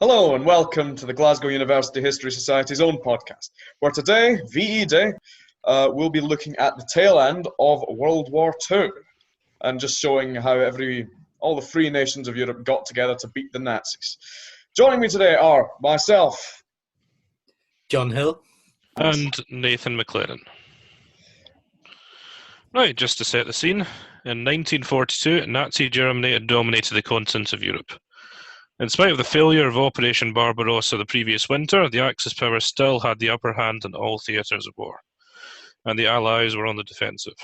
Hello and welcome to the Glasgow University History Society's own podcast, where today, VE Day, we'll be looking at the tail end of World War II and just showing how all the free nations of Europe got together to beat the Nazis. Joining me today are myself, John Hill, and Nathan McLaren. Right, just to set the scene, in 1942, Nazi Germany had dominated the continent of Europe. In spite of the failure of Operation Barbarossa the previous winter, the Axis powers still had the upper hand in all theatres of war, and the Allies were on the defensive.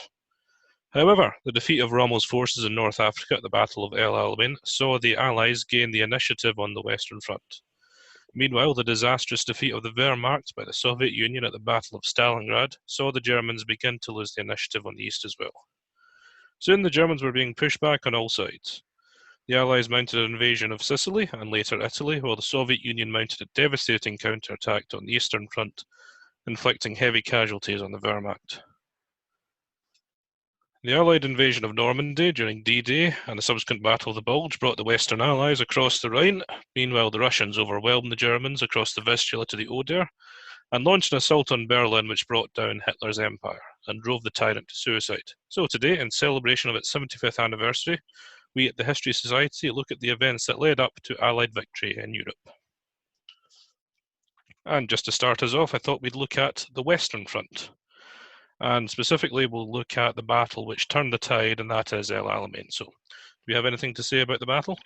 However, the defeat of Rommel's forces in North Africa at the Battle of El Alamein saw the Allies gain the initiative on the Western Front. Meanwhile, the disastrous defeat of the Wehrmacht by the Soviet Union at the Battle of Stalingrad saw the Germans begin to lose the initiative on the east as well. Soon the Germans were being pushed back on all sides. The Allies mounted an invasion of Sicily and later Italy, while the Soviet Union mounted a devastating counterattack on the Eastern Front, inflicting heavy casualties on the Wehrmacht. The Allied invasion of Normandy during D-Day and the subsequent Battle of the Bulge brought the Western Allies across the Rhine. Meanwhile, the Russians overwhelmed the Germans across the Vistula to the Oder and launched an assault on Berlin which brought down Hitler's empire and drove the tyrant to suicide. So today, in celebration of its 75th anniversary, we at the History Society look at the events that led up to Allied victory in Europe. And just to start us off, I thought we'd look at the Western Front. And specifically, we'll look at the battle which turned the tide, and that is El Alamein. So, do you have anything to say about the battle?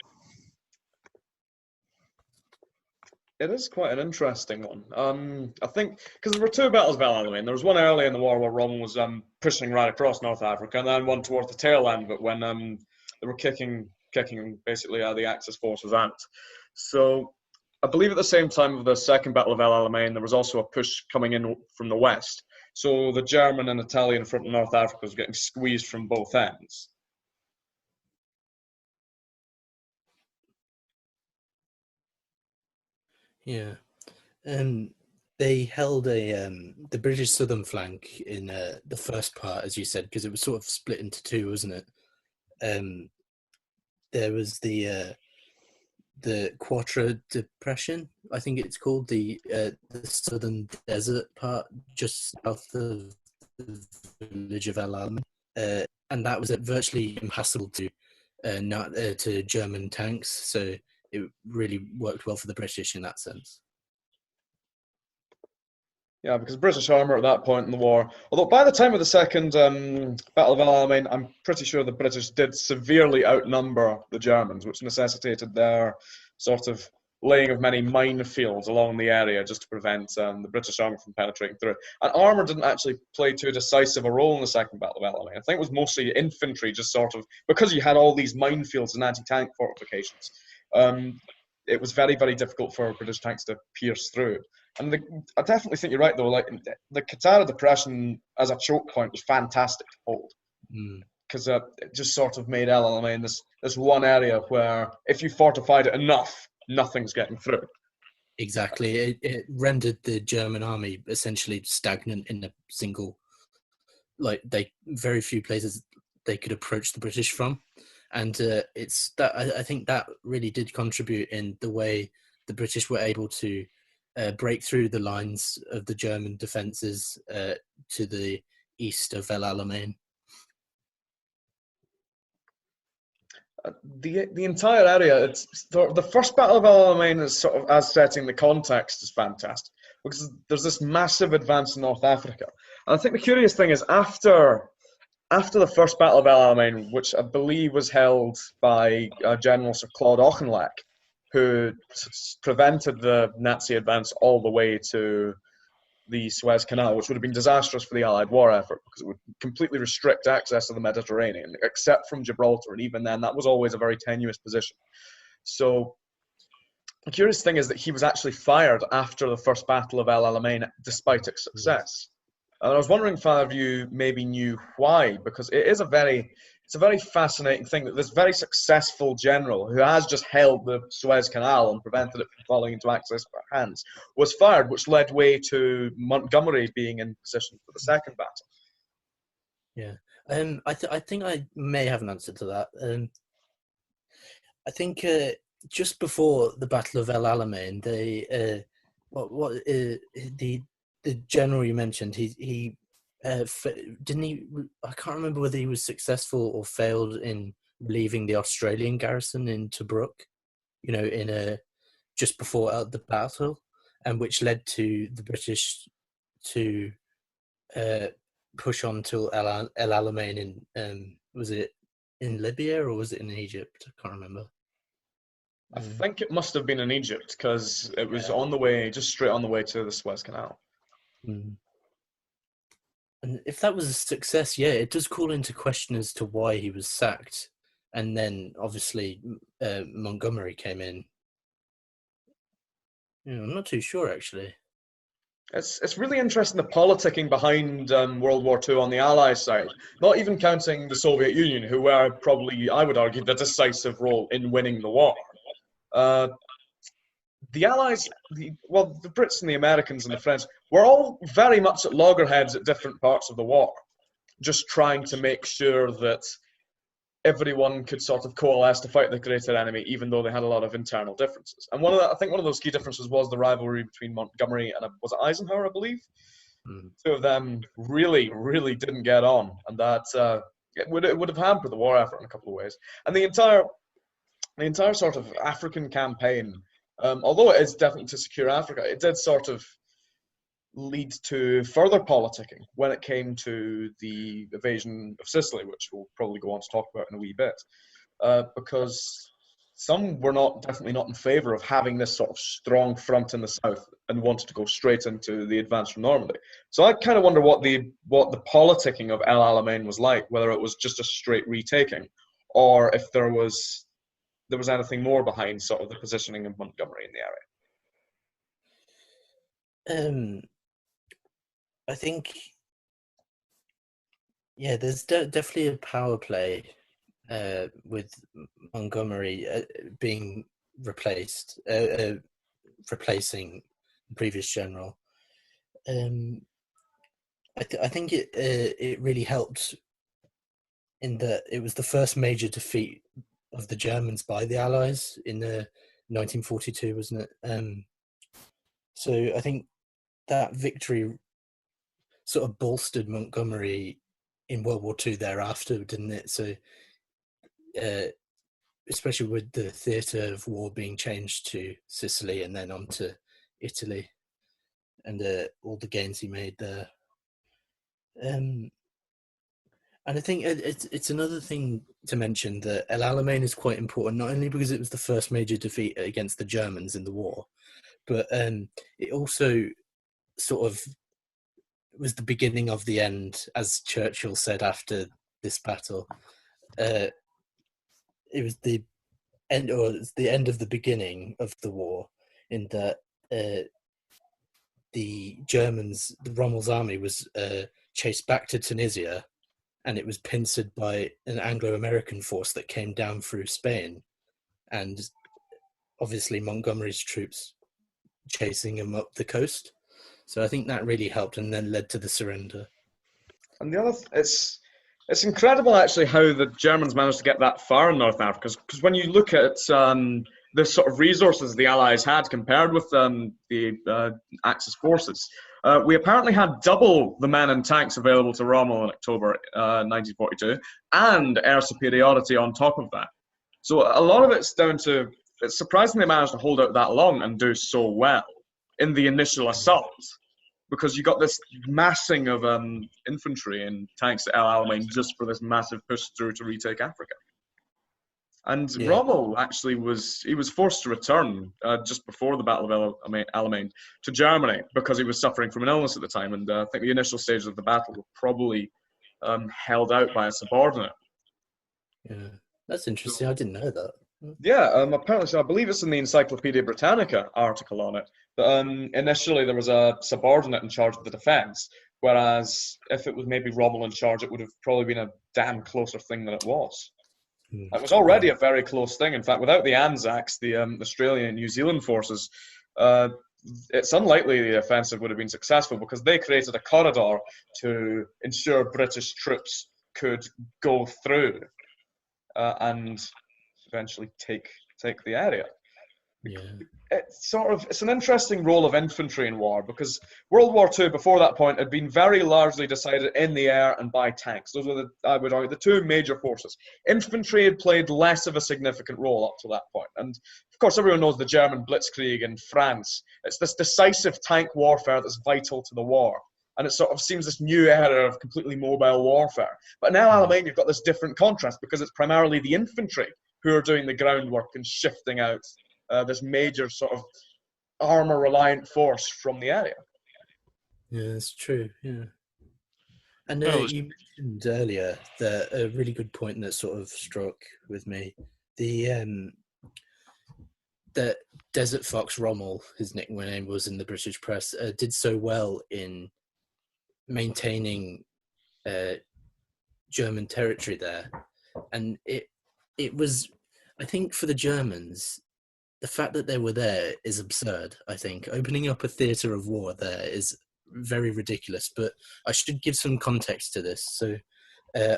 It is quite an interesting one. I think, because there were two battles of El Alamein. There was one early in the war where Rommel was pushing right across North Africa, and then one towards the tail end, but when they were kicking basically the Axis forces out. So I believe at the same time of the second Battle of El Alamein, there was also a push coming in from the west. So the German and Italian front in North Africa was getting squeezed from both ends. Yeah, they held the British southern flank in the first part, as you said, because it was sort of split into two, wasn't it? There was the Quatro Depression, I think it's called, the southern desert part just south of the village of El Alamein, and that was virtually impassable to German tanks. So it really worked well for the British in that sense. Yeah, because British armour at that point in the war, although by the time of the second Battle of El Alamein, I'm pretty sure the British did severely outnumber the Germans, which necessitated their sort of laying of many minefields along the area just to prevent the British armour from penetrating through. And armour didn't actually play too decisive a role in the second Battle of El Alamein. I think it was mostly infantry, just sort of, because you had all these minefields and anti-tank fortifications, it was very, very difficult for British tanks to pierce through. And I definitely think you're right, though. Like the Quatro Depression as a choke point was fantastic to hold, because it just sort of made El Alamein this one area where if you fortified it enough, nothing's getting through. Exactly, it rendered the German army essentially stagnant in a single, very few places they could approach the British from, and it's that I think that really did contribute in the way the British were able to break through the lines of the German defences to the east of El Alamein. The entire area, it's the first Battle of El Alamein is sort of, as setting the context, is fantastic because there's this massive advance in North Africa. And I think the curious thing is after the first Battle of El Alamein, which I believe was held by General Sir Claude Auchinleck, who prevented the Nazi advance all the way to the Suez Canal, which would have been disastrous for the Allied war effort because it would completely restrict access to the Mediterranean, except from Gibraltar, and even then that was always a very tenuous position. So the curious thing is that he was actually fired after the first Battle of El Alamein, despite its success. And I was wondering if either of you maybe knew why, because it's a very fascinating thing that this very successful general who has just held the Suez Canal and prevented it from falling into Axis hands was fired, which led way to Montgomery being in position for the second battle. Yeah, I think I may have an answer to that. I think just before the Battle of El Alamein, the general you mentioned, he didn't he? I can't remember whether he was successful or failed in relieving the Australian garrison in Tobruk. Just before the battle, and which led to the British to push on to El Alamein in was it in Libya or was it in Egypt? I can't remember. I think it must have been in Egypt because it was on the way, just straight on the way to the Suez Canal. And if that was a success, yeah, it does call into question as to why he was sacked. And then obviously Montgomery came in. I'm not too sure actually. It's really interesting the politicking behind World War II on the Allies side, not even counting the Soviet Union, who were probably, I would argue, the decisive role in winning the war. The Allies, the Brits and the Americans and the French, were all very much at loggerheads at different parts of the war, just trying to make sure that everyone could sort of coalesce to fight the greater enemy, even though they had a lot of internal differences. And I think one of ththose key differences was the rivalry between Montgomery and was it Eisenhower, I believe? Two of them really, really didn't get on, and that it would have hampered the war effort in a couple of ways. And the entire sort of African campaign, although it is definitely to secure Africa, it did sort of lead to further politicking when it came to the invasion of Sicily, which we'll probably go on to talk about in a wee bit, because some were definitely not in favour of having this sort of strong front in the south and wanted to go straight into the advance from Normandy. So I kind of wonder what the politicking of El Alamein was like, whether it was just a straight retaking, or if there was anything more behind sort of the positioning of Montgomery in the area. I think, yeah, there's definitely a power play with Montgomery being replacing the previous general. I think it really helped in that it was the first major defeat of the Germans by the Allies in 1942, wasn't it? So I think that victory sort of bolstered Montgomery in World War II thereafter, didn't it? So, especially with the theatre of war being changed to Sicily and then on to Italy, and all the gains he made there. And I think it's another thing to mention that El Alamein is quite important, not only because it was the first major defeat against the Germans in the war, but it also sort of was the beginning of the end, as Churchill said after this battle. It was the end, or it's the end of the beginning of the war, in that the Germans, the Rommel's army, was chased back to Tunisia, and it was pincered by an Anglo-American force that came down through Spain, and obviously Montgomery's troops chasing him up the coast. So I think that really helped, and then led to the surrender. And the other, it's incredible actually how the Germans managed to get that far in North Africa. Because when you look at the sort of resources the Allies had compared with the Axis forces, we apparently had double the men and tanks available to Rommel in October 1942, and air superiority on top of that. So a lot of it's down to, it's surprising they managed to hold out that long and do so well in the initial assault, because you got this massing of infantry and tanks at El Alamein just for this massive push through to retake Africa. And yeah. Rommel actually was forced to return just before the Battle of Alamein to Germany because he was suffering from an illness at the time, and I think the initial stages of the battle were probably held out by a subordinate. Yeah, that's interesting. I didn't know that. Yeah, apparently, so I believe it's in the Encyclopedia Britannica article on it. But initially, there was a subordinate in charge of the defence, whereas if it was maybe Rommel in charge, it would have probably been a damn closer thing than it was. It was already a very close thing. In fact, without the Anzacs, the Australian and New Zealand forces, it's unlikely the offensive would have been successful because they created a corridor to ensure British troops could go through and eventually take take the area. Yeah. It's an interesting role of infantry in war, because World War II before that point had been very largely decided in the air and by tanks. Those were I would argue, the two major forces. Infantry had played less of a significant role up to that point. And of course, everyone knows the German Blitzkrieg in France. It's this decisive tank warfare that's vital to the war. And it sort of seems this new era of completely mobile warfare. But now Alamein, you've got this different contrast, because it's primarily the infantry who are doing the groundwork and shifting out this major sort of armor-reliant force from the area. Yeah, that's true. Yeah, and you mentioned earlier a really good point that sort of struck with me. The Desert Fox Rommel, his nickname was in the British press, did so well in maintaining German territory there, and it was, I think, for the Germans, the fact that they were there is absurd. I think opening up a theatre of war there is very ridiculous, but I should give some context to this. So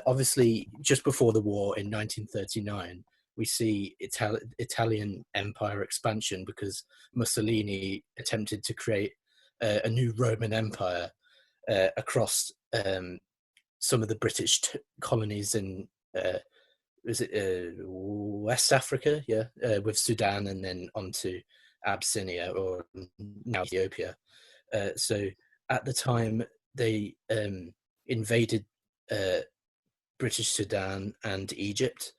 obviously, just before the war in 1939, we see Italian empire expansion, because Mussolini attempted to create a new Roman Empire across some of the British colonies in West Africa, with Sudan, and then onto Abyssinia, or now Ethiopia. So at the time, they invaded British Sudan and Egypt,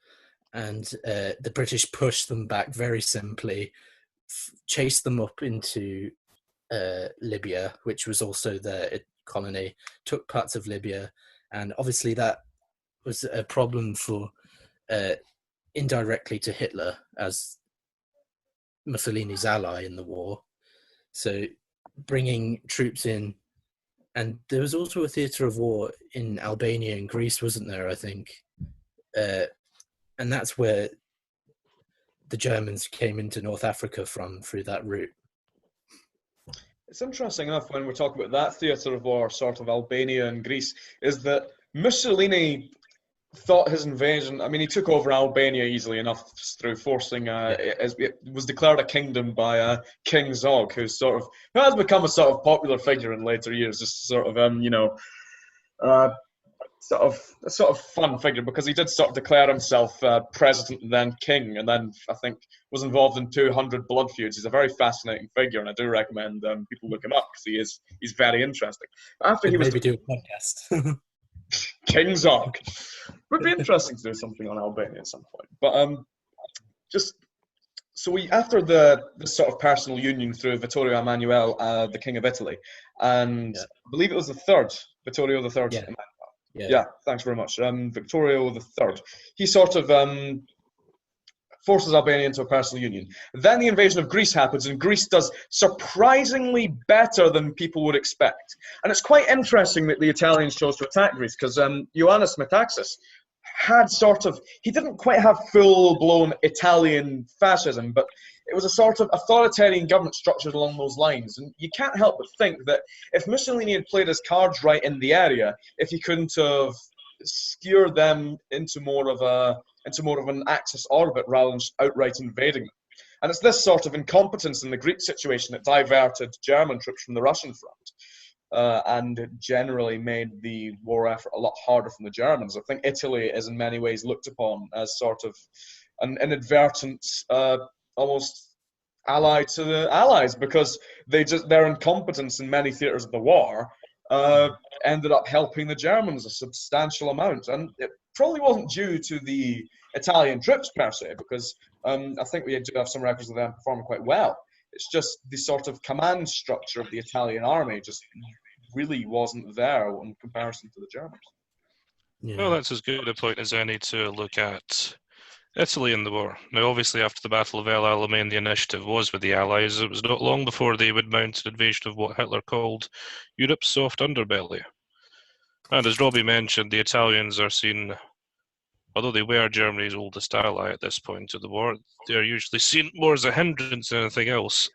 and the British pushed them back very simply, chased them up into Libya, which was also their colony, took parts of Libya, and obviously that was a problem for indirectly to Hitler as Mussolini's ally in the war. So bringing troops in, and there was also a theatre of war in Albania and Greece, wasn't there, I think? And that's where the Germans came into North Africa through that route. It's interesting enough, when we're talking about that theatre of war, sort of Albania and Greece, is that Mussolini thought his invasion, I mean, he took over Albania easily enough through forcing, it was declared a kingdom by King Zog, who has become a sort of popular figure in later years, just sort of, sort of fun figure, because he did sort of declare himself president and then king, and then I think was involved in 200 blood feuds. He's a very fascinating figure, and I do recommend people look him up, because he's very interesting. After he was maybe do a podcast. King Zog. Would be interesting to do something on Albania at some point. But after this sort of personal union through Vittorio Emanuele, the King of Italy, and I believe it was Vittorio III. Yeah, thanks very much. Vittorio III. He sort of forces Albania into a personal union. Then the invasion of Greece happens, and Greece does surprisingly better than people would expect. And it's quite interesting that the Italians chose to attack Greece, because Ioannis Metaxas had he didn't quite have full-blown Italian fascism, but it was a sort of authoritarian government structured along those lines. And you can't help but think that if Mussolini had played his cards right in the area, if he couldn't have skewered them into more of an Axis orbit rather than just outright invading them. And it's this sort of incompetence in the Greek situation that diverted German troops from the Russian front, and it generally made the war effort a lot harder from the Germans. I think Italy is in many ways looked upon as sort of an inadvertent, almost ally to the Allies, because their incompetence in many theatres of the war ended up helping the Germans a substantial amount. And it probably wasn't due to the Italian troops per se, because I think we do have some records of them performing quite well. It's just the sort of command structure of the Italian army just really wasn't there in comparison to the Germans. Yeah. Well, that's as good a point as any to look at Italy in the war. Now, obviously, after the Battle of El Alamein, the initiative was with the Allies. It was not long before they would mount an invasion of what Hitler called Europe's soft underbelly. And as Robbie mentioned, the Italians are seen, although they were Germany's oldest ally at this point of the war, they are usually seen more as a hindrance than anything else.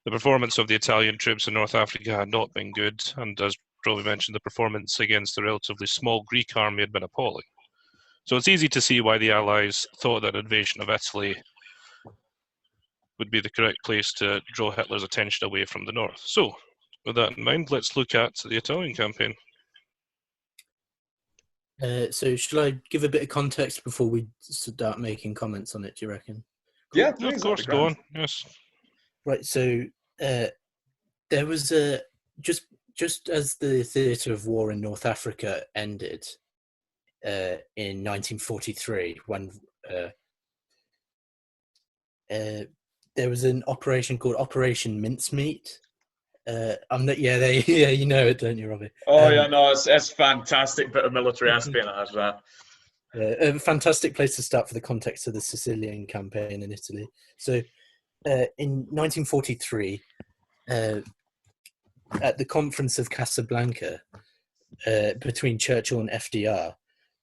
The performance of the Italian troops in North Africa had not been good, and as Robbie mentioned, the performance against the relatively small Greek army had been appalling. So it's easy to see why the Allies thought that invasion of Italy would be the correct place to draw Hitler's attention away from the north. So, with that in mind, let's look at the Italian campaign. So should I give a bit of context before we start making comments on it, do you reckon? Yeah, Yeah, please, of course, go on. Yes. Right, so there was just as the theatre of war in North Africa ended in 1943, when there was an operation called Operation Mincemeat. I'm not. Yeah, yeah, you know it, don't you, Robbie? Oh yeah, no, it's fantastic bit of military espionage. That. A fantastic place to start for the context of the Sicilian Campaign in Italy. So, in 1943, at the Conference of Casablanca, between Churchill and FDR,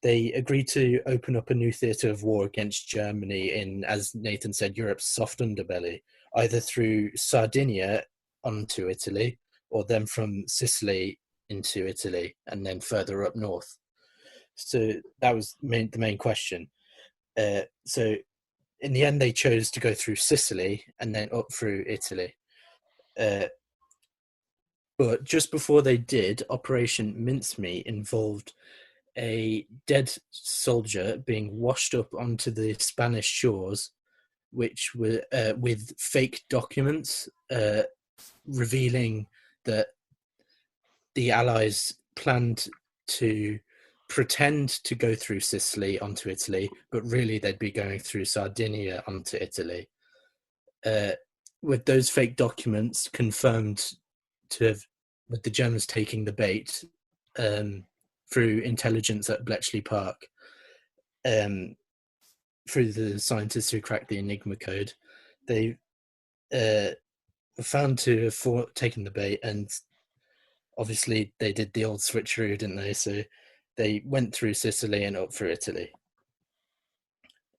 they agreed to open up a new theatre of war against Germany in, as Nathan said, Europe's soft underbelly, either through Sardinia onto Italy, or then from Sicily into Italy, and then further up north. So that was the main question. So in the end, they chose to go through Sicily and then up through Italy. But just before they did, Operation Mincemeat involved a dead soldier being washed up onto the Spanish shores, which were with fake documents revealing that the Allies planned to pretend to go through Sicily onto Italy, but really they'd be going through Sardinia onto Italy. With those fake documents confirmed to have, with the Germans taking the bait through intelligence at Bletchley Park, through the scientists who cracked the Enigma code, they were found to have taken the bait, and obviously they did the old switcheroo, didn't they? So they went through Sicily and up through Italy.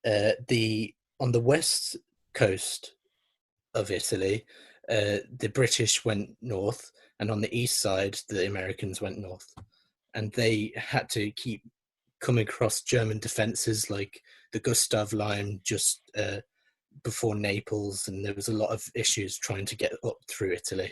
On the west coast of Italy, the British went north, and on the east side, the Americans went north. And they had to keep coming across German defences like the Gustav Line just before Naples, and there was a lot of issues trying to get up through Italy.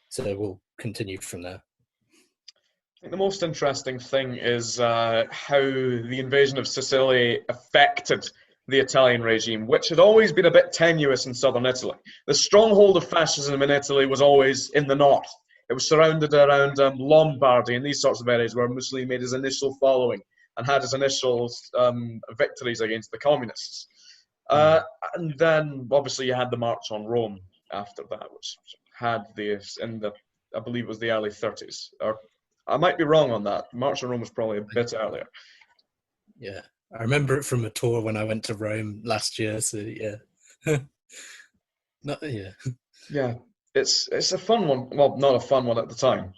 So we'll continue from there. I think the most interesting thing is how the invasion of Sicily affected the Italian regime, which had always been a bit tenuous in southern Italy. The stronghold of fascism in Italy was always in the north. It was surrounded around Lombardy and these sorts of areas where Mussolini made his initial following and had his initial victories against the communists. And then, obviously, you had the March on Rome after that, which had this in the, I believe it was the early 30s. Or I might be wrong on that. March on Rome was probably a bit earlier. Yeah, I remember it from a tour when I went to Rome last year. So yeah, yeah. It's a fun one. Well, not a fun one at the time.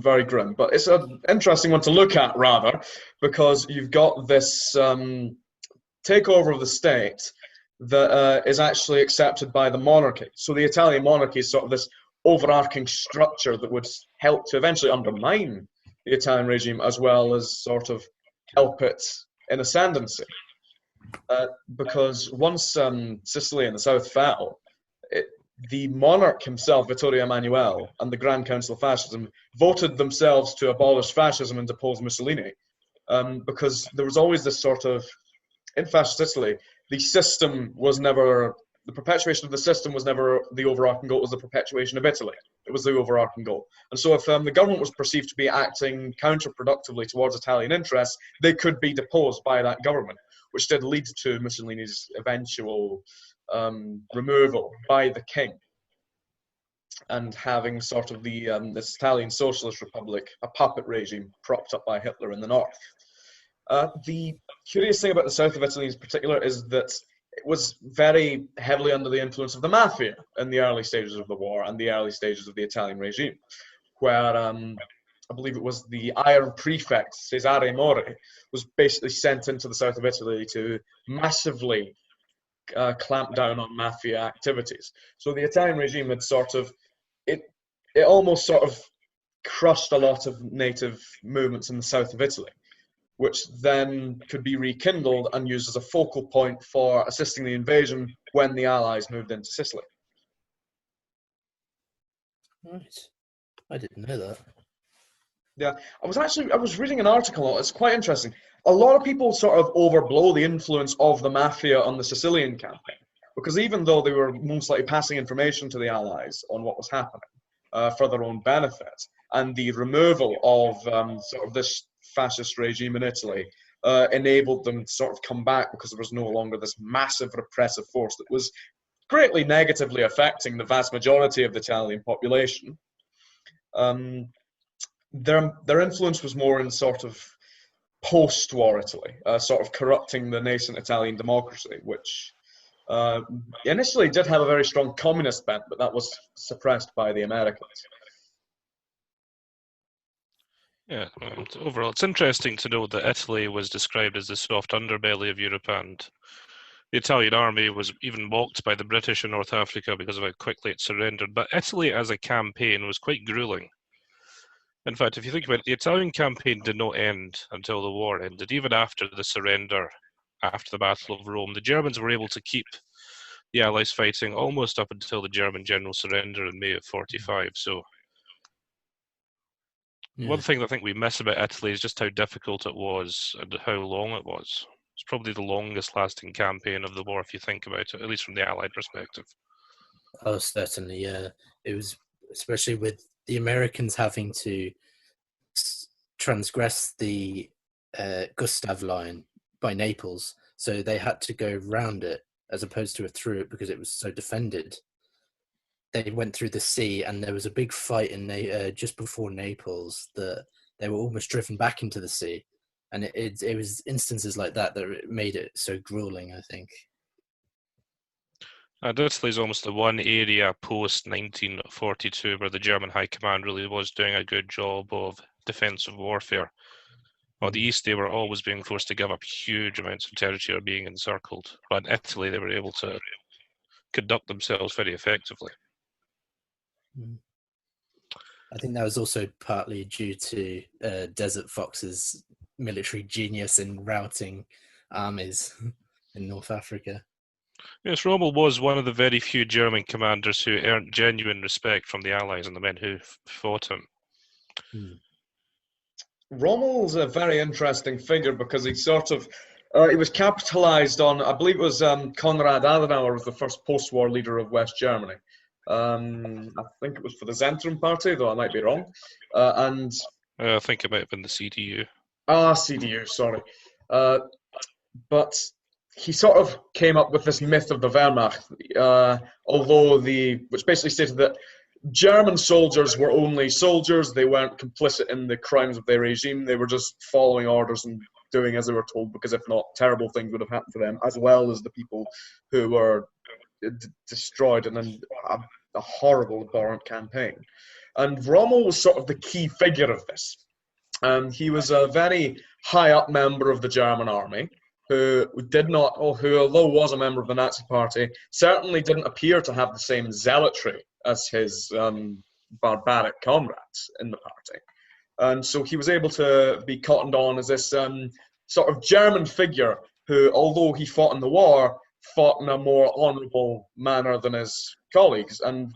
Very grim, but it's an interesting one to look at rather, because you've got this takeover of the state that is actually accepted by the monarchy. So the Italian monarchy is sort of this overarching structure that would help to eventually undermine the Italian regime as well as sort of help it in ascendancy. Because once Sicily in the south fell, the monarch himself, Vittorio Emanuele, and the Grand Council of Fascism voted themselves to abolish fascism and depose Mussolini, because there was always this sort of, in fascist Italy, the perpetuation of the system was never the overarching goal, it was the perpetuation of Italy. It was the overarching goal. And so if the government was perceived to be acting counterproductively towards Italian interests, they could be deposed by that government, which did lead to Mussolini's eventual removal by the king, and having sort of this Italian Socialist Republic, a puppet regime propped up by Hitler in the north. The curious thing about the south of Italy in particular is that it was very heavily under the influence of the Mafia in the early stages of the war and the early stages of the Italian regime, where I believe it was the Iron Prefect, Cesare Mori, was basically sent into the south of Italy to massively clamp down on Mafia activities. So the Italian regime had sort of, it almost sort of crushed a lot of native movements in the south of Italy, which then could be rekindled and used as a focal point for assisting the invasion when the Allies moved into Sicily. Right. I didn't know that. Yeah, I was reading an article. It's quite interesting. A lot of people sort of overblow the influence of the mafia on the Sicilian campaign, because even though they were most likely passing information to the Allies on what was happening for their own benefit, and the removal of sort of this fascist regime in Italy enabled them to sort of come back, because there was no longer this massive repressive force that was greatly negatively affecting the vast majority of the Italian population. Their influence was more in sort of post-war Italy, sort of corrupting the nascent Italian democracy, which initially did have a very strong communist bent, but that was suppressed by the Americans. Yeah, overall, it's interesting to note that Italy was described as the soft underbelly of Europe, and the Italian army was even mocked by the British in North Africa because of how quickly it surrendered. But Italy as a campaign was quite grueling. In fact, if you think about it, the Italian campaign did not end until the war ended. Even after the surrender, after the Battle of Rome, the Germans were able to keep the Allies fighting almost up until the German general surrender in May of 45. So one thing I think we miss about Italy is just how difficult it was and how long it was. It's probably the longest lasting campaign of the war, if you think about it, at least from the Allied perspective. Oh, certainly, yeah. It was, especially with the Americans having to transgress the Gustav line by Naples, so they had to go round it as opposed to through it because it was so defended. They went through the sea, and there was a big fight in just before Naples that they were almost driven back into the sea, and it was instances like that that made it so grueling, I think. And Italy is almost the one area post 1942 where the German High Command really was doing a good job of defensive warfare. While the East, they were always being forced to give up huge amounts of territory or being encircled. But in Italy, they were able to conduct themselves very effectively. I think that was also partly due to Desert Fox's military genius in routing armies in North Africa. Yes, Rommel was one of the very few German commanders who earned genuine respect from the Allies and the men who fought him. Rommel's a very interesting figure because he sort of he was capitalized on, I believe it was Konrad Adenauer was the first post-war leader of West Germany. I think it was for the Zentrum Party, though I might be wrong. And I think it might have been the CDU. CDU, sorry. But he sort of came up with this myth of the Wehrmacht, which basically stated that German soldiers were only soldiers. They weren't complicit in the crimes of their regime. They were just following orders and doing as they were told, because if not, terrible things would have happened to them, as well as the people who were destroyed in a horrible, abhorrent campaign. And Rommel was sort of the key figure of this. He was a very high-up member of the German army, who although was a member of the Nazi Party, certainly didn't appear to have the same zealotry as his barbaric comrades in the party. And so he was able to be cottoned on as this sort of German figure who, although he fought in the war, fought in a more honourable manner than his colleagues. And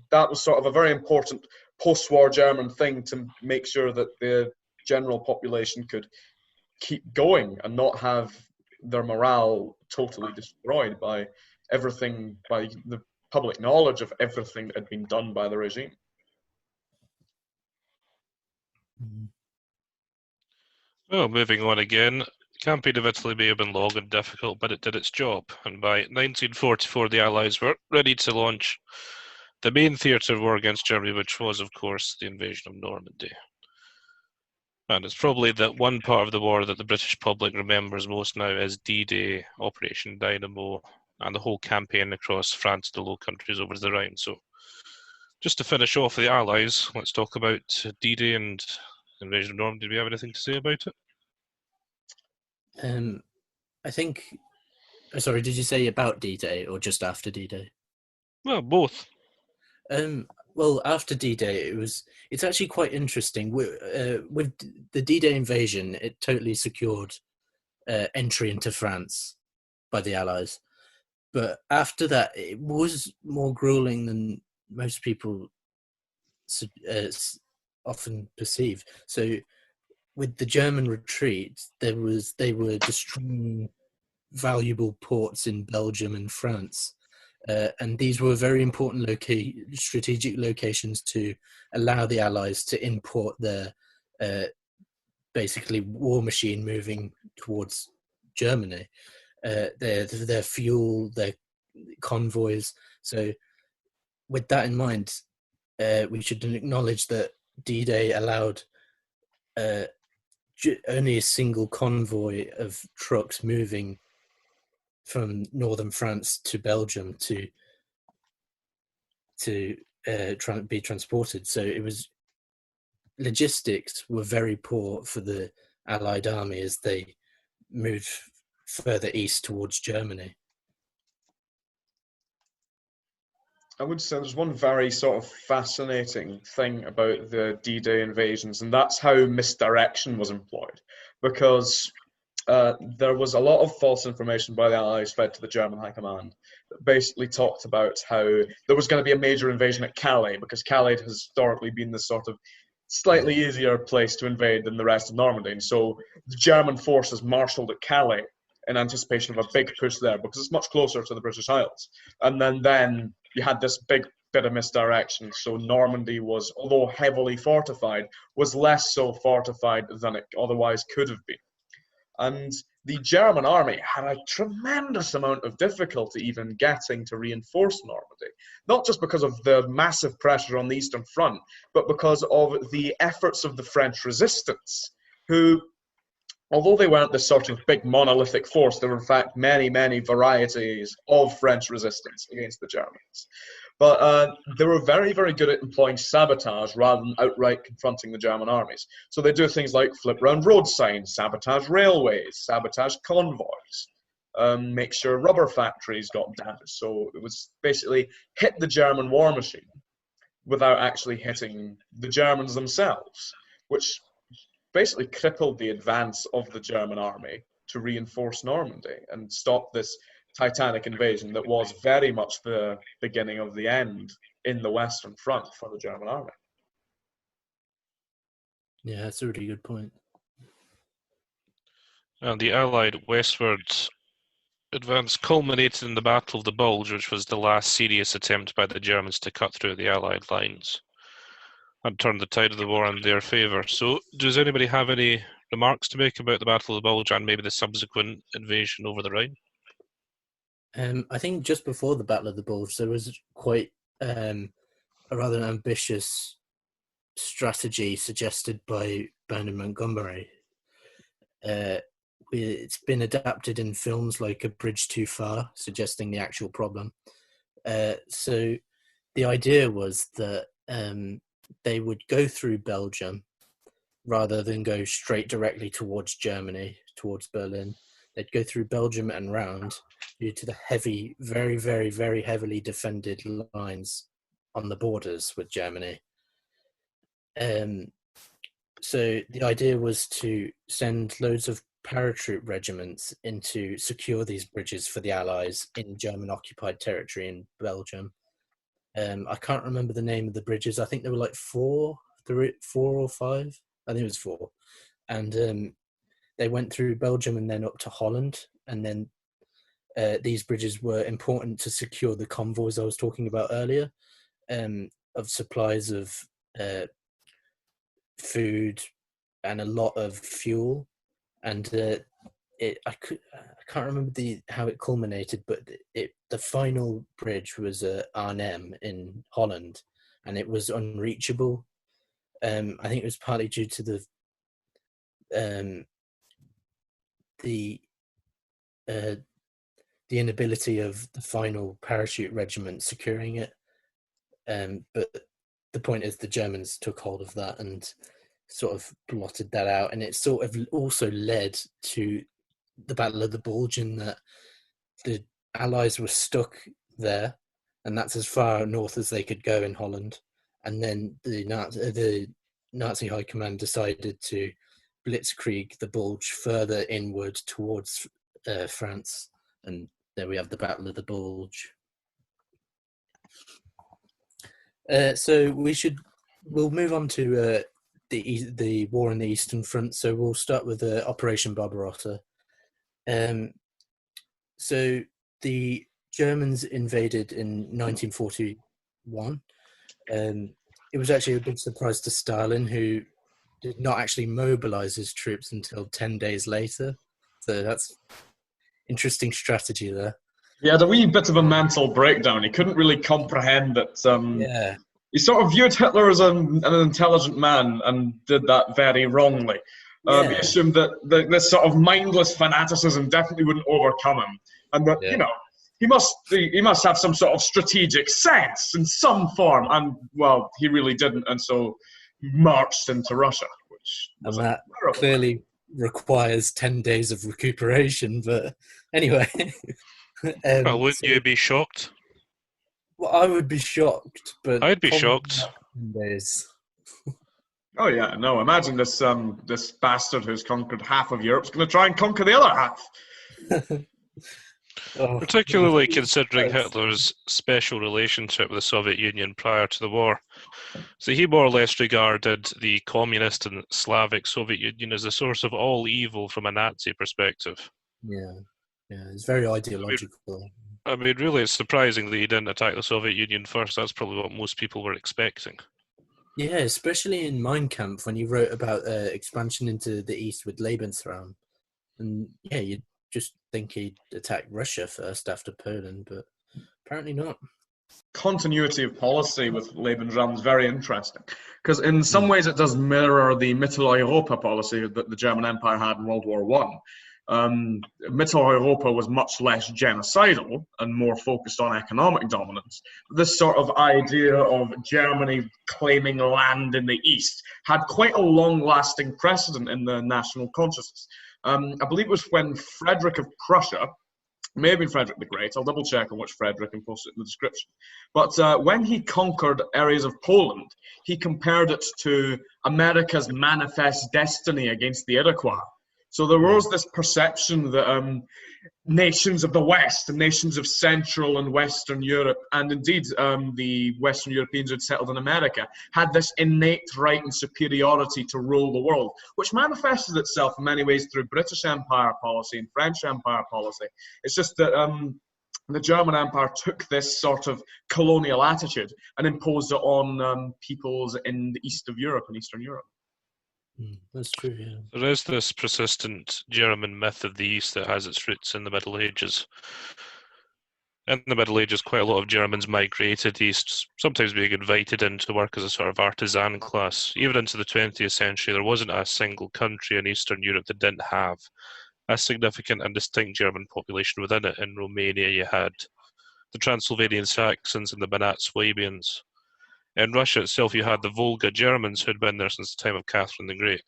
that was sort of a very important post-war German thing to make sure that the general population could keep going and not have their morale totally destroyed by the public knowledge of everything that had been done by the regime. Well, moving on again, the campaign of Italy may have been long and difficult, but it did its job. And by 1944, the Allies were ready to launch the main theatre of war against Germany, which was, of course, the invasion of Normandy. And it's probably that one part of the war that the British public remembers most now as D-Day, Operation Dynamo, and the whole campaign across France, the Low Countries over the Rhine. So, just to finish off the Allies, let's talk about D-Day and invasion of Normandy. Do we have anything to say about it? I think. Sorry, did you say about D-Day or just after D-Day? Well, both. Well, after D-Day, it's actually quite interesting. With the D-Day invasion, it totally secured entry into France by the Allies. But after that, it was more grueling than most people often perceive. So with the German retreat, they were destroying valuable ports in Belgium and France. And these were very important strategic locations to allow the Allies to import their basically war machine moving towards Germany, their fuel, their convoys. So with that in mind, we should acknowledge that D-Day allowed only a single convoy of trucks moving from northern France to Belgium to be transported. So it was, logistics were very poor for the Allied army as they moved further east towards Germany. I would say there's one very sort of fascinating thing about the D-Day invasions, and that's how misdirection was employed, because there was a lot of false information by the Allies fed to the German high command that basically talked about how there was going to be a major invasion at Calais, because Calais has historically been this sort of slightly easier place to invade than the rest of Normandy. And so the German forces marshalled at Calais in anticipation of a big push there, because it's much closer to the British Isles. And then you had this big bit of misdirection. So Normandy was, although heavily fortified, was less so fortified than it otherwise could have been. And the German army had a tremendous amount of difficulty even getting to reinforce Normandy, not just because of the massive pressure on the Eastern Front, but because of the efforts of the French resistance, who, although they weren't this sort of big monolithic force, there were in fact many, many varieties of French resistance against the Germans. But they were very, very good at employing sabotage rather than outright confronting the German armies. So they do things like flip round road signs, sabotage railways, sabotage convoys, make sure rubber factories got damaged. So it was basically hit the German war machine without actually hitting the Germans themselves, which basically crippled the advance of the German army to reinforce Normandy and stop this Titanic invasion that was very much the beginning of the end in the Western Front for the German army. Yeah, that's a really good point. And the Allied westward advance culminated in the Battle of the Bulge, which was the last serious attempt by the Germans to cut through the Allied lines and turn the tide of the war in their favour. So, does anybody have any remarks to make about the Battle of the Bulge and maybe the subsequent invasion over the Rhine? I think just before the Battle of the Bulge, there was quite a rather ambitious strategy suggested by Bernard Montgomery. It's been adapted in films like A Bridge Too Far, suggesting the actual problem. So the idea was that they would go through Belgium rather than go straight directly towards Germany, towards Berlin. They'd go through Belgium and round due to the heavy, very, very, very heavily defended lines on the borders with Germany. So the idea was to send loads of paratroop regiments in to secure these bridges for the Allies in German-occupied territory in Belgium. I can't remember the name of the bridges. I think there were like four or five. I think it was four. And they went through Belgium and then up to Holland. And then these bridges were important to secure the convoys I was talking about earlier, of supplies of food and a lot of fuel. And I can't remember how it culminated, but the final bridge was Arnhem in Holland, and it was unreachable. I think it was partly due to the inability of the final parachute regiment securing it. But the point is, the Germans took hold of that and sort of blotted that out, and it sort of also led to the Battle of the Bulge, in that the Allies were stuck there, and that's as far north as they could go in Holland. And then the Nazi high command decided to blitzkrieg the Bulge further inward towards France, and there we have the Battle of the Bulge. So we should we'll move on to the war on the Eastern Front. So we'll start with Operation Barbarossa. So the Germans invaded in 1941. It was actually a big surprise to Stalin, who did not actually mobilize his troops until 10 days later. So that's interesting strategy there. He had a wee bit of a mental breakdown. He couldn't really comprehend that. Yeah. He sort of viewed Hitler as an intelligent man and did that very wrongly. He assumed that this sort of mindless fanaticism definitely wouldn't overcome him, and that he must have some sort of strategic sense in some form. And well, he really didn't, and so marched into Russia, which was and that clearly requires 10 days of recuperation. But anyway, well, wouldn't you be shocked? Well, I would be shocked, but I'd be shocked. 10 days. Oh yeah, no! Imagine this this bastard who's conquered half of Europe's going to try and conquer the other half. Particularly considering Hitler's special relationship with the Soviet Union prior to the war. So he more or less regarded the communist and Slavic Soviet Union as the source of all evil from a Nazi perspective. Yeah, it's very ideological. I mean, really, it's surprising that he didn't attack the Soviet Union first. That's probably what most people were expecting. Yeah, especially in Mein Kampf, when he wrote about expansion into the east with Lebensraum. And yeah, you'd just think he'd attack Russia first after Poland, but apparently not. Continuity of policy with Lebensraum is very interesting, because in some ways it does mirror the Mitteleuropa policy that the German Empire had in World War One. Mitteleuropa was much less genocidal and more focused on economic dominance. This sort of idea of Germany claiming land in the east had quite a long-lasting precedent in the national consciousness. I believe it was when Frederick of Prussia, maybe Frederick the Great, I'll double check on which Frederick and post it in the description, but when he conquered areas of Poland, he compared it to America's manifest destiny against the Iroquois. So there was this perception that nations of the West and nations of Central and Western Europe, and indeed the Western Europeans who had settled in America, had this innate right and superiority to rule the world, which manifested itself in many ways through British Empire policy and French Empire policy. It's just that the German Empire took this sort of colonial attitude and imposed it on peoples in the east of Europe and Eastern Europe. That's true, yeah. There is this persistent German myth of the East that has its roots in the Middle Ages. In the Middle Ages, quite a lot of Germans migrated east, sometimes being invited in to work as a sort of artisan class. Even into the 20th century, there wasn't a single country in Eastern Europe that didn't have a significant and distinct German population within it. In Romania, you had the Transylvanian Saxons and the Banat Swabians. In Russia itself, you had the Volga Germans who had been there since the time of Catherine the Great.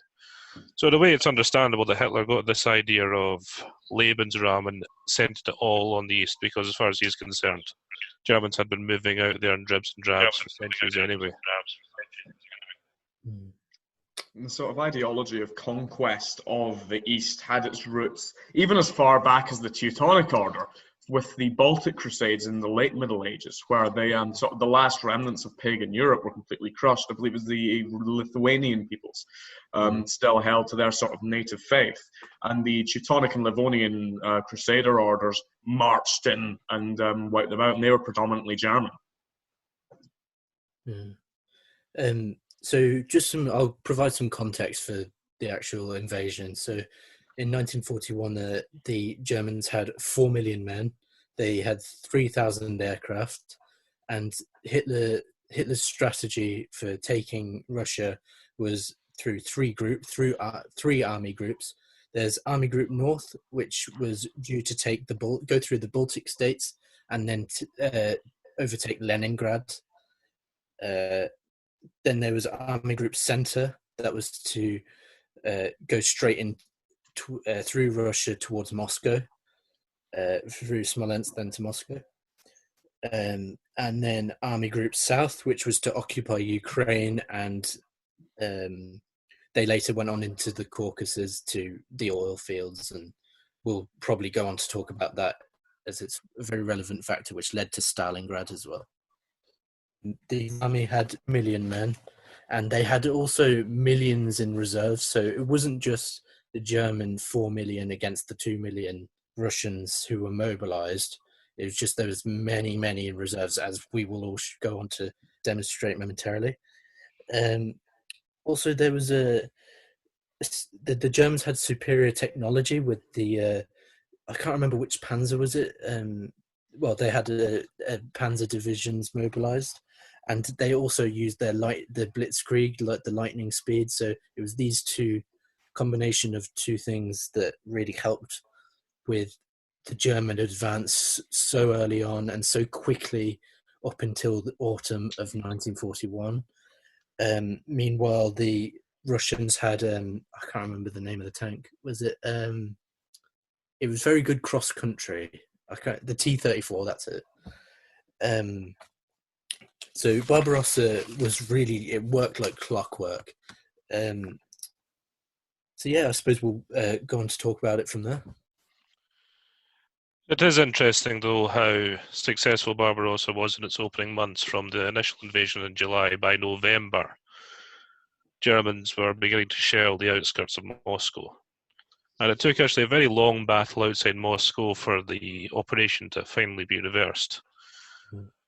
So in a way, it's understandable that Hitler got this idea of Lebensraum and sent it all on the east, because as far as he's concerned, Germans had been moving out there in dribs and drabs for centuries anyway. The sort of ideology of conquest of the East had its roots even as far back as the Teutonic Order, with the Baltic Crusades in the late Middle Ages, where they sort of the last remnants of pagan Europe were completely crushed. I believe it was the Lithuanian peoples still held to their sort of native faith, and the Teutonic and Livonian Crusader orders marched in and wiped them out, and they were predominantly German. So I'll provide some context for the actual invasion. So in 1941, the Germans had 4 million men. They had 3,000 aircraft, and Hitler's strategy for taking Russia was through three army groups. There's Army Group North, which was due to take go through the Baltic states and then overtake Leningrad. Then there was Army Group Center, that was to go straight in through Russia towards Moscow, through Smolensk, then to Moscow. And then Army Group South, which was to occupy Ukraine, and they later went on into the Caucasus to the oil fields, and we'll probably go on to talk about that, as it's a very relevant factor which led to Stalingrad as well. The army had 1 million men, and they had also millions in reserves. So it wasn't just the German 4 million against the 2 million Russians who were mobilized. It was just there was many, many in reserves, as we will all go on to demonstrate momentarily. Also, there was the Germans had superior technology with the I can't remember which panzer was it. Well, they had a panzer divisions mobilized, and they also used the blitzkrieg, like the lightning speed. So it was these combination of two things that really helped with the German advance so early on and so quickly up until the autumn of 1941. Meanwhile, the Russians had I can't remember the name of the tank. Was it? It was very good cross country. The T-34. That's it. So Barbarossa it worked like clockwork. So yeah, I suppose we'll go on to talk about it from there. It is interesting, though, how successful Barbarossa was in its opening months. From the initial invasion in July, by November, Germans were beginning to shell the outskirts of Moscow. And it took actually a very long battle outside Moscow for the operation to finally be reversed.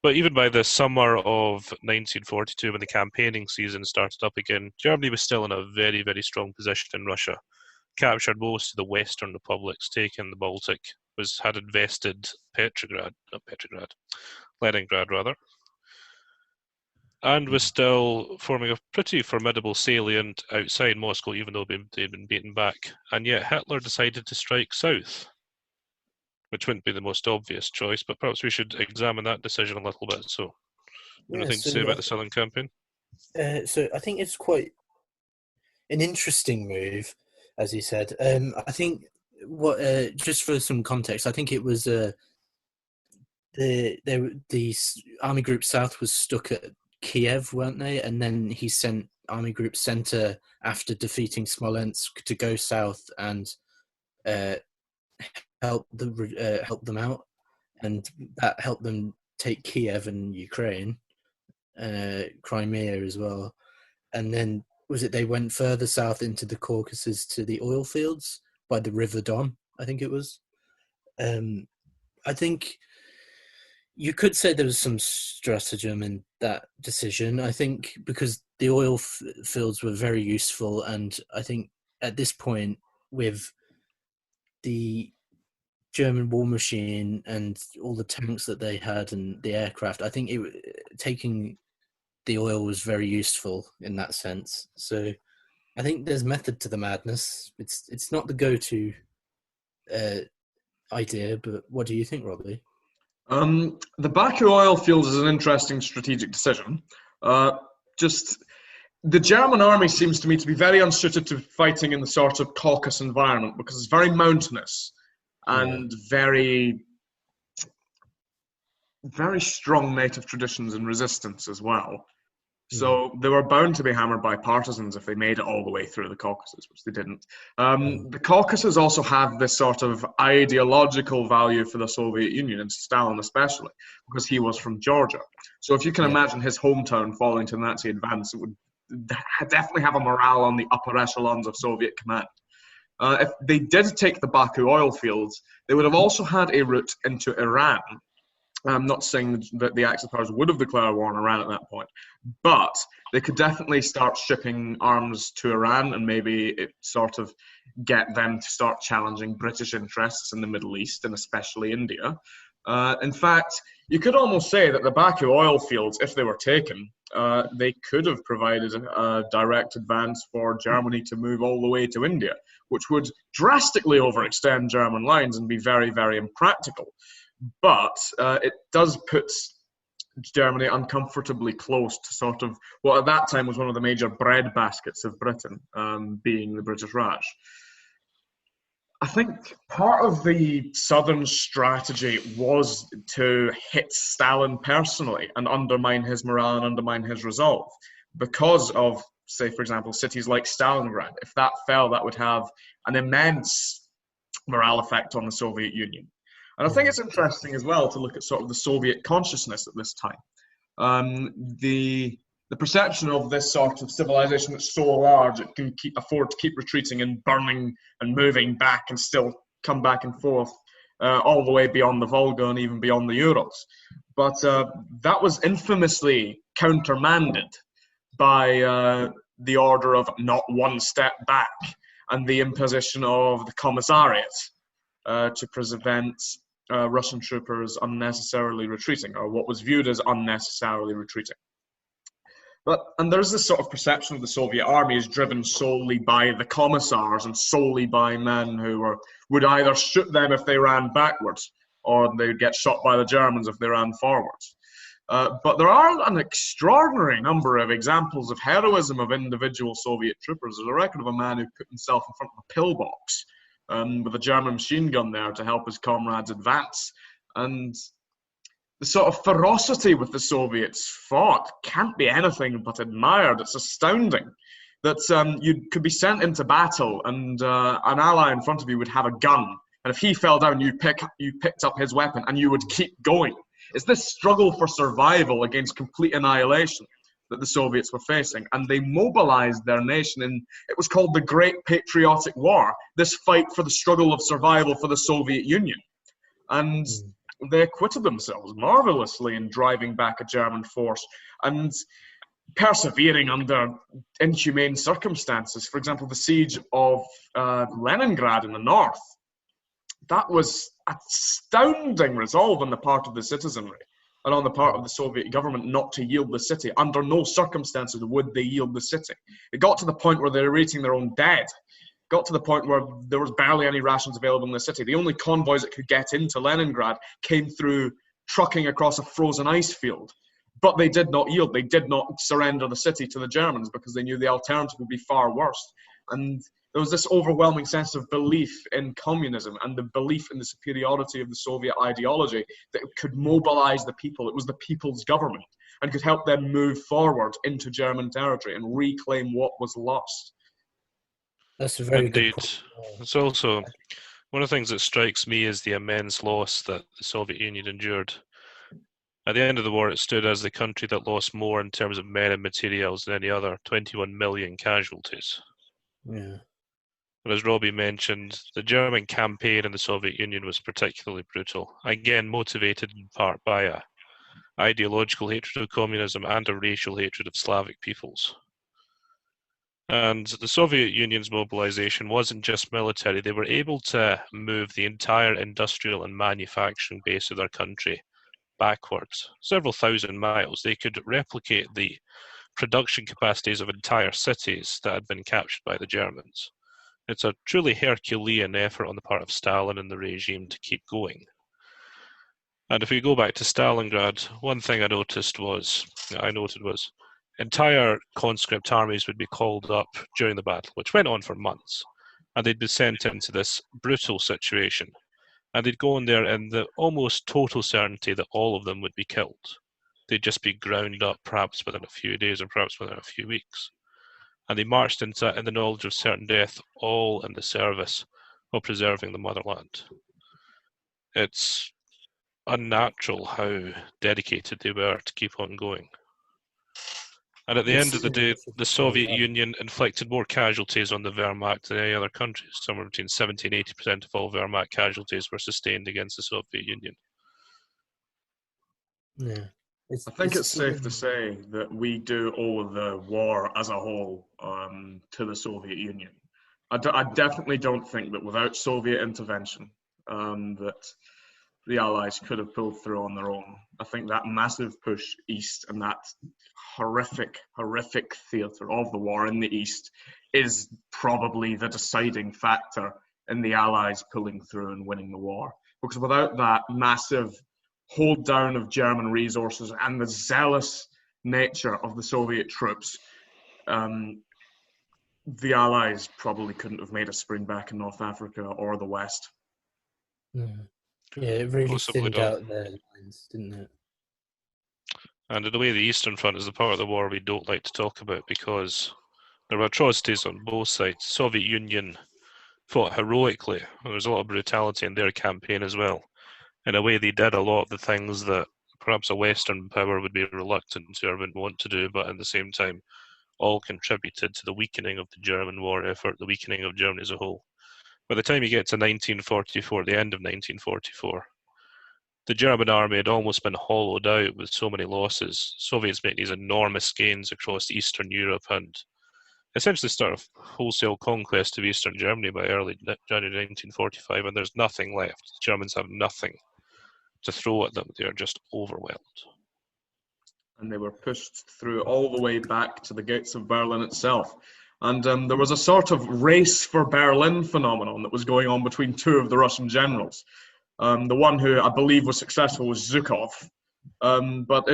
But even by the summer of 1942, when the campaigning season started up again, Germany was still in a very, very strong position in Russia. Captured most of the Western republics, taken the Baltic, had invested Leningrad rather, and was still forming a pretty formidable salient outside Moscow, even though they'd been beaten back. And yet Hitler decided to strike south, which wouldn't be the most obvious choice, but perhaps we should examine that decision a little bit. So, anything to say about the Southern Campaign? So I think it's quite an interesting move, as you said. I think just for some context, I think it was the Army Group South was stuck at Kiev, weren't they? And then he sent Army Group Center after defeating Smolensk to go south and help them out, and that helped them take Kiev and Ukraine, Crimea as well. And then they went further south into the Caucasus to the oil fields by the River Don, I think it was. I think you could say there was some stratagem in that decision, I think, because the oil fields were very useful. And I think at this point, with the German war machine and all the tanks that they had and the aircraft, I think taking the oil was very useful in that sense. So I think there's method to the madness. It's not the go-to idea, but what do you think, Robbie? The Baku oil fields is an interesting strategic decision. Just the German army seems to me to be very unsuited to fighting in the sort of Caucasus environment because it's very mountainous and very, very strong native traditions and resistance as well. So they were bound to be hammered by partisans if they made it all the way through the Caucasus, which they didn't. The Caucasus also have this sort of ideological value for the Soviet Union, and Stalin especially, because he was from Georgia. So if you can imagine his hometown falling to Nazi advance, it would definitely have a morale on the upper echelons of Soviet command. If they did take the Baku oil fields, they would have also had a route into Iran. I'm not saying that the Axis powers would have declared war on Iran at that point, but they could definitely start shipping arms to Iran and maybe it sort of get them to start challenging British interests in the Middle East and especially India. In fact, you could almost say that the Baku oil fields, if they were taken, they could have provided a direct advance for Germany to move all the way to India, which would drastically overextend German lines and be very, very impractical. But it does put Germany uncomfortably close to sort of what at that time was one of the major bread baskets of Britain, being the British Raj. I think part of the Southern strategy was to hit Stalin personally and undermine his morale and undermine his resolve because of, say, for example, cities like Stalingrad. If that fell, that would have an immense morale effect on the Soviet Union. And I think it's interesting as well to look at sort of the Soviet consciousness at this time. The the perception of this sort of civilization that's so large it can afford to keep retreating and burning and moving back and still come back and forth all the way beyond the Volga and even beyond the Urals. But that was infamously countermanded by the order of not one step back and the imposition of the commissariat to prevent Russian troopers unnecessarily retreating, or what was viewed as unnecessarily retreating. And there's this sort of perception of the Soviet army is driven solely by the commissars and solely by men who would either shoot them if they ran backwards or they'd get shot by the Germans if they ran forwards. But there are an extraordinary number of examples of heroism of individual Soviet troopers. There's a record of a man who put himself in front of a pillbox with a German machine gun there to help his comrades advance. And the sort of ferocity with the Soviets fought can't be anything but admired. It's astounding that you could be sent into battle and an ally in front of you would have a gun. And if he fell down, you picked up his weapon and you would keep going. It's this struggle for survival against complete annihilation that the Soviets were facing. And they mobilized their nation in, it was called the Great Patriotic War, this fight for the struggle of survival for the Soviet Union. And they acquitted themselves marvelously in driving back a German force and persevering under inhumane circumstances. For example, the siege of Leningrad in the north. That was astounding resolve on the part of the citizenry and on the part of the Soviet government not to yield the city. Under no circumstances would they yield the city. It got to the point where they were eating their own dead. It got to the point where there was barely any rations available in the city. The only convoys that could get into Leningrad came through trucking across a frozen ice field. But they did not yield. They did not surrender the city to the Germans because they knew the alternative would be far worse. And there was this overwhelming sense of belief in communism and the belief in the superiority of the Soviet ideology that it could mobilize the people. It was the people's government and could help them move forward into German territory and reclaim what was lost. That's a very Indeed. good point. It's also one of the things that strikes me is the immense loss that the Soviet Union endured. At the end of the war, it stood as the country that lost more in terms of men and materials than any other, 21 million casualties. Yeah. But as Robbie mentioned, the German campaign in the Soviet Union was particularly brutal, again motivated in part by a ideological hatred of communism and a racial hatred of Slavic peoples. And the Soviet Union's mobilization wasn't just military. They were able to move the entire industrial and manufacturing base of their country backwards, several thousand miles. They could replicate the production capacities of entire cities that had been captured by the Germans. It's a truly Herculean effort on the part of Stalin and the regime to keep going. And if we go back to Stalingrad, one thing I noted was entire conscript armies would be called up during the battle, which went on for months, and they'd be sent into this brutal situation. And they'd go in there in the almost total certainty that all of them would be killed. They'd just be ground up, perhaps within a few days or perhaps within a few weeks. And they marched into it in the knowledge of certain death, all in the service of preserving the motherland. It's unnatural how dedicated they were to keep on going. And at the end of the day, the Soviet Union inflicted more casualties on the Wehrmacht than any other countries. Somewhere between 70 and 80% of all Wehrmacht casualties were sustained against the Soviet Union. Yeah. I think it's safe to say that we do owe the war as a whole to the Soviet Union. I definitely don't think that without Soviet intervention that the Allies could have pulled through on their own. I think that massive push east and that horrific theatre of the war in the east is probably the deciding factor in the Allies pulling through and winning the war. Because without that massive hold down of German resources and the zealous nature of the Soviet troops, the Allies probably couldn't have made a spring back in North Africa or the West. Yeah, it really Possibly thinned not. out their lines, didn't it? And in a way, the Eastern Front is the part of the war we don't like to talk about because there were atrocities on both sides. The Soviet Union fought heroically. There was a lot of brutality in their campaign as well. In a way, they did a lot of the things that perhaps a Western power would be reluctant to or wouldn't want to do, but at the same time, all contributed to the weakening of the German war effort, the weakening of Germany as a whole. By the time you get to 1944, the end of 1944, the German army had almost been hollowed out with so many losses. Soviets make these enormous gains across Eastern Europe and essentially start a wholesale conquest of Eastern Germany by early January 1945, and there's nothing left. The Germans have nothing to throw at them. They are just overwhelmed. And they were pushed through all the way back to the gates of Berlin itself. And there was a sort of race for Berlin phenomenon that was going on between two of the Russian generals. The one who I believe was successful was Zhukov. But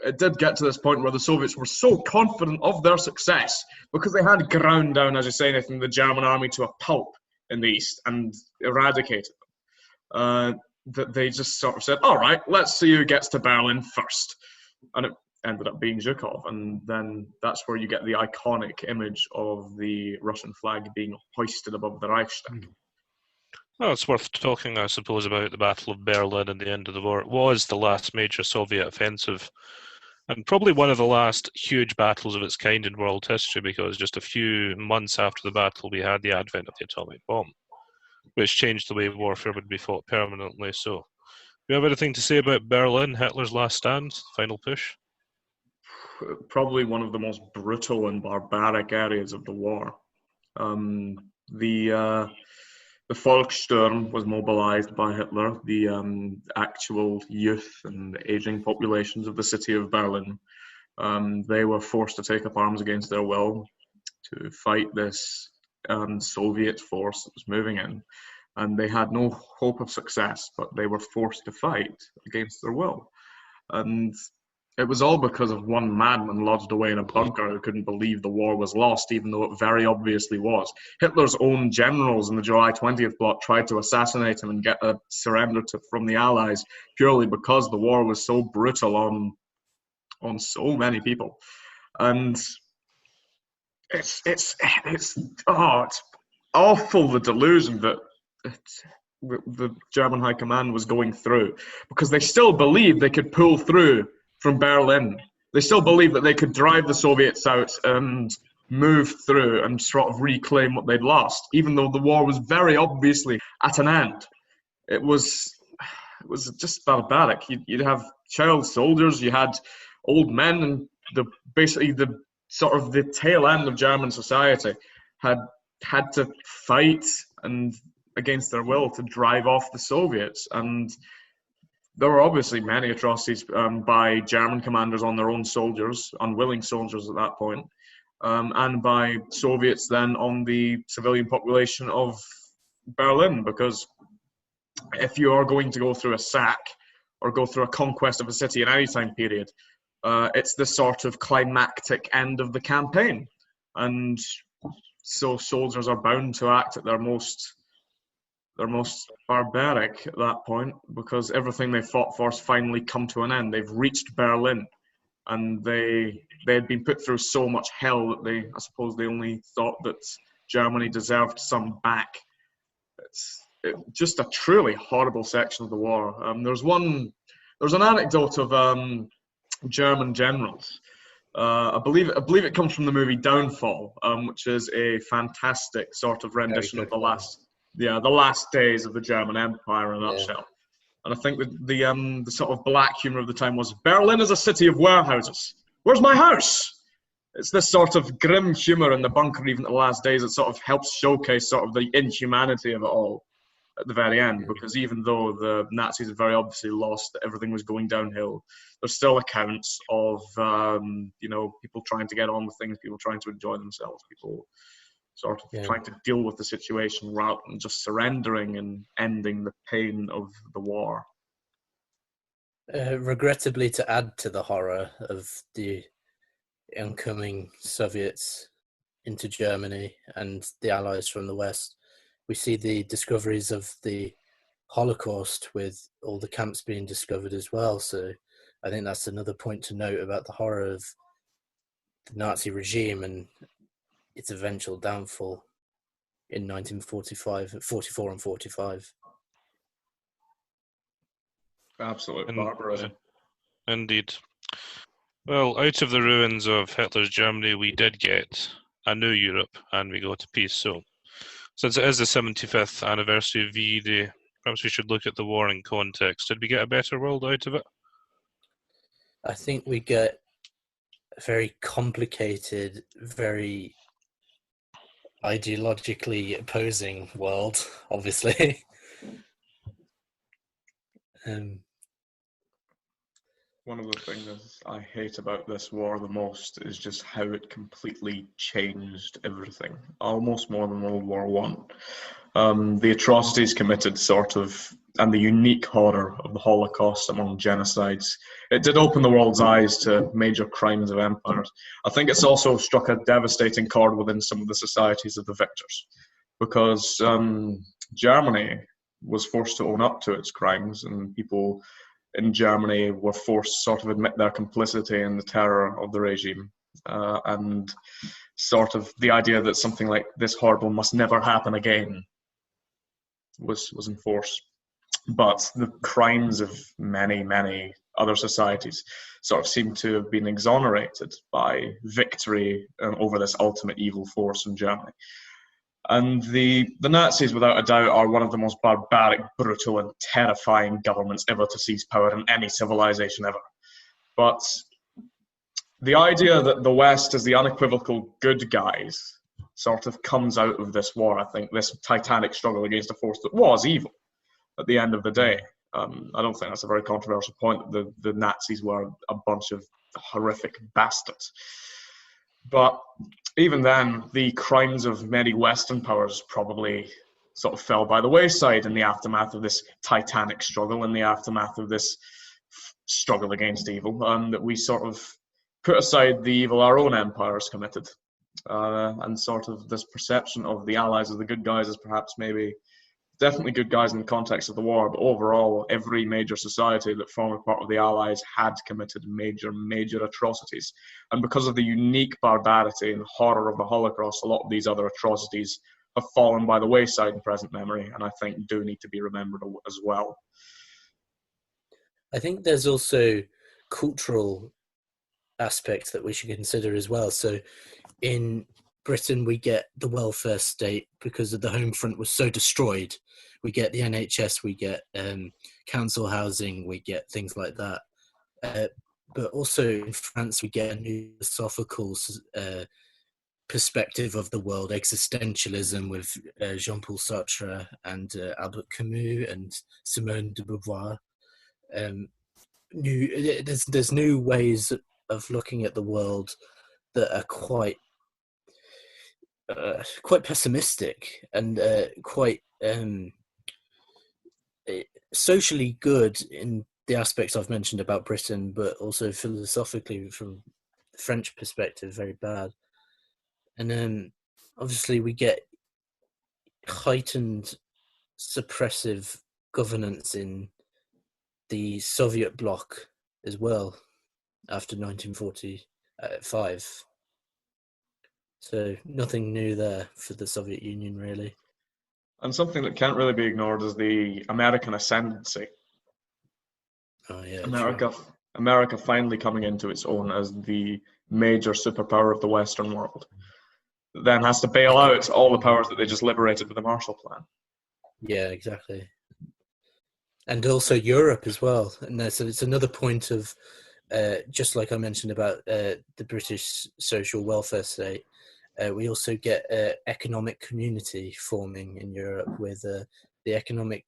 it did get to this point where the Soviets were so confident of their success because they had ground down, as you say, Nathan, the German army to a pulp in the east and eradicated them. That they just sort of said, all right, let's see who gets to Berlin first. And it ended up being Zhukov. And then that's where you get the iconic image of the Russian flag being hoisted above the Reichstag. Well, it's worth talking, I suppose, about the Battle of Berlin and the end of the war. It was the last major Soviet offensive and probably one of the last huge battles of its kind in world history, because just a few months after the battle we had the advent of the atomic bomb, which changed the way warfare would be fought permanently. So, do you have anything to say about Berlin, Hitler's last stand, final push? Probably one of the most brutal and barbaric areas of the war. The Volkssturm was mobilized by Hitler, the actual youth and aging populations of the city of Berlin. They were forced to take up arms against their will to fight this Soviet force that was moving in. And they had no hope of success, but they were forced to fight against their will. And it was all because of one madman lodged away in a bunker who couldn't believe the war was lost, even though it very obviously was. Hitler's own generals in the July 20th plot tried to assassinate him and get a surrender from the Allies purely because the war was so brutal on so many people. And it's awful, the delusion that the German high command was going through, because they still believed they could pull through from Berlin. They still believed that they could drive the Soviets out and move through and sort of reclaim what they'd lost, even though the war was very obviously at an end. It was just barbaric. You'd have child soldiers, you had old men, and basically the tail end of German society had to fight and against their will to drive off the Soviets. And there were obviously many atrocities by German commanders on their own soldiers, unwilling soldiers at that point, and by Soviets then on the civilian population of Berlin, because if you are going to go through a sack or go through a conquest of a city in any time period, it's the sort of climactic end of the campaign. And so soldiers are bound to act at their most barbaric at that point, because everything they fought for has finally come to an end. They've reached Berlin, and they had been put through so much hell that I suppose they only thought that Germany deserved some back. It's just a truly horrible section of the war. There's an anecdote of German generals. I believe it comes from the movie Downfall, which is a fantastic sort of rendition of the last days of the German Empire in a nutshell. And I think that the sort of black humor of the time was, Berlin is a city of warehouses. Where's my house? It's this sort of grim humor in the bunker, even at the last days, that sort of helps showcase sort of the inhumanity of it all at the very end, because even though the Nazis had very obviously lost, everything was going downhill, there's still accounts of people trying to get on with things, people trying to enjoy themselves, people sort of trying to deal with the situation rather than just surrendering and ending the pain of the war. Regrettably, to add to the horror of the incoming Soviets into Germany and the Allies from the West, we see the discoveries of the Holocaust, with all the camps being discovered as well. So I think that's another point to note about the horror of the Nazi regime and its eventual downfall in 44 and 45. Absolute barbarism. Indeed. Well, out of the ruins of Hitler's Germany, we did get a new Europe, and we got to peace. So, since it is the 75th anniversary of VE Day, perhaps we should look at the war in context. Did we get a better world out of it? I think we get a very complicated, very ideologically opposing world, obviously. One of the things I hate about this war the most is just how it completely changed everything, almost more than World War One. The atrocities committed, and the unique horror of the Holocaust among genocides, it did open the world's eyes to major crimes of empires. I think it's also struck a devastating chord within some of the societies of the victors, because Germany was forced to own up to its crimes, and people in Germany were forced to sort of admit their complicity in the terror of the regime, and sort of the idea that something like this horrible must never happen again was enforced. But the crimes of many, many other societies sort of seem to have been exonerated by victory over this ultimate evil force in Germany. And the Nazis, without a doubt, are one of the most barbaric, brutal, and terrifying governments ever to seize power in any civilization ever. But the idea that the West is the unequivocal good guys sort of comes out of this war, I think, this titanic struggle against a force that was evil at the end of the day. I don't think that's a very controversial point, that the Nazis were a bunch of horrific bastards. But even then, the crimes of many Western powers probably sort of fell by the wayside in the aftermath of this titanic struggle, in the aftermath of this struggle against evil, that we sort of put aside the evil our own empires committed. And sort of this perception of the Allies as the good guys as perhaps maybe definitely good guys in the context of the war, but overall, every major society that formed part of the Allies had committed major, major atrocities. And because of the unique barbarity and horror of the Holocaust, a lot of these other atrocities have fallen by the wayside in present memory, and I think do need to be remembered as well. I think there's also cultural aspects that we should consider as well. So in Britain, we get the welfare state because of the home front was so destroyed. We get the NHS, we get council housing, we get things like that. But also in France, we get a new philosophical perspective of the world, existentialism with Jean-Paul Sartre and Albert Camus and Simone de Beauvoir. There's new ways of looking at the world that are quite pessimistic and quite socially good in the aspects I've mentioned about Britain, but also philosophically from the French perspective, very bad. And then obviously we get heightened suppressive governance in the Soviet bloc as well after 1945. So nothing new there for the Soviet Union, really. And something that can't really be ignored is the American ascendancy. Oh yeah, America finally coming into its own as the major superpower of the Western world. Then has to bail out all the powers that they just liberated with the Marshall Plan. Yeah, exactly. And also Europe as well. And so it's another point of, just like I mentioned about the British social welfare state, we also get economic community forming in Europe with the economic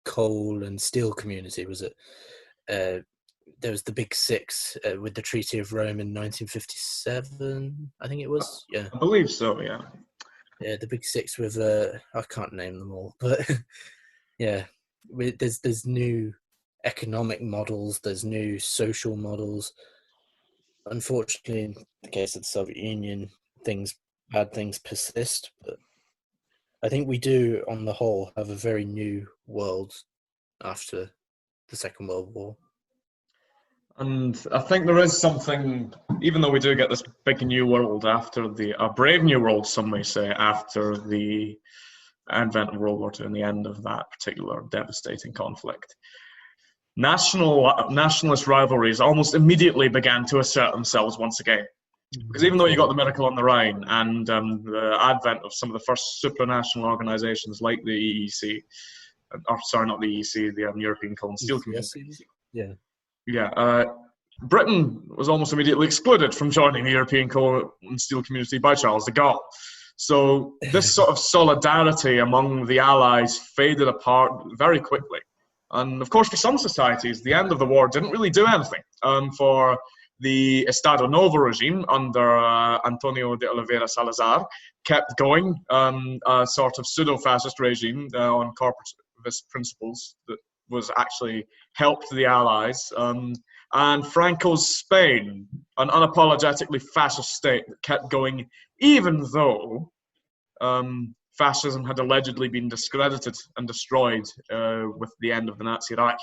coal and steel community, was it? There was the Big Six with the Treaty of Rome in 1957, I think it was. Yeah, I believe so, yeah. Yeah, the Big Six with, I can't name them all, but yeah, there's new economic models, there's new social models. Unfortunately, in the case of the Soviet Union, bad things persist, but I think we do, on the whole, have a very new world after the Second World War. And I think there is something, even though we do get this big new world after a brave new world, some may say, after the advent of World War II and the end of that particular devastating conflict, nationalist rivalries almost immediately began to assert themselves once again. Because even though you got the Miracle on the Rhine and the advent of some of the first supranational organisations like the EEC, or sorry, not the EEC, the European Coal and Steel Community. Britain was almost immediately excluded from joining the European Coal and Steel Community by Charles de Gaulle. So this sort of solidarity among the Allies faded apart very quickly. And of course, for some societies, the end of the war didn't really do anything. For the Estado Novo regime under Antonio de Oliveira Salazar kept going, a sort of pseudo-fascist regime on corporativist principles that was actually helped the Allies. And Franco's Spain, an unapologetically fascist state that kept going even though fascism had allegedly been discredited and destroyed with the end of the Nazi Reich.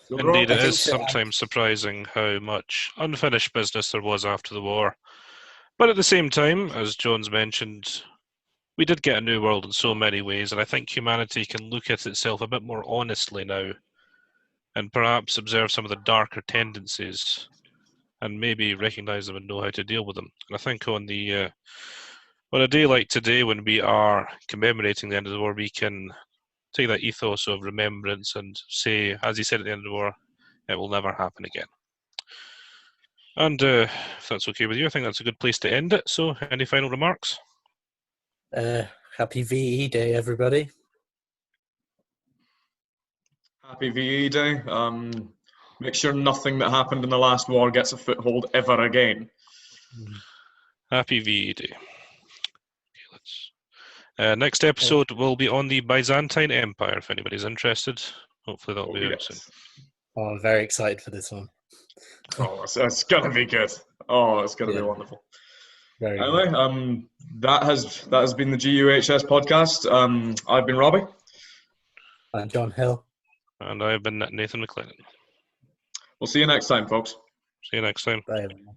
So indeed, it is sometimes surprising how much unfinished business there was after the war. But at the same time, as Jones mentioned, we did get a new world in so many ways, and I think humanity can look at itself a bit more honestly now and perhaps observe some of the darker tendencies and maybe recognise them and know how to deal with them. And I think on a day like today, when we are commemorating the end of the war, we can take that ethos of remembrance and say, as he said at the end of the war, it will never happen again. And if that's okay with you, I think that's a good place to end it. So, any final remarks? Happy VE Day, everybody. Happy VE Day. Make sure nothing that happened in the last war gets a foothold ever again. Happy VE Day. Next episode will be on the Byzantine Empire, if anybody's interested. Hopefully that'll be out soon. Oh, I'm very excited for this one. It's going to be good. It's going to be wonderful. Very anyway, good. That has been the GUHS podcast. I've been Robbie. I'm John Hill. And I've been Nathan McLennan. We'll see you next time, folks. See you next time. Bye, everyone.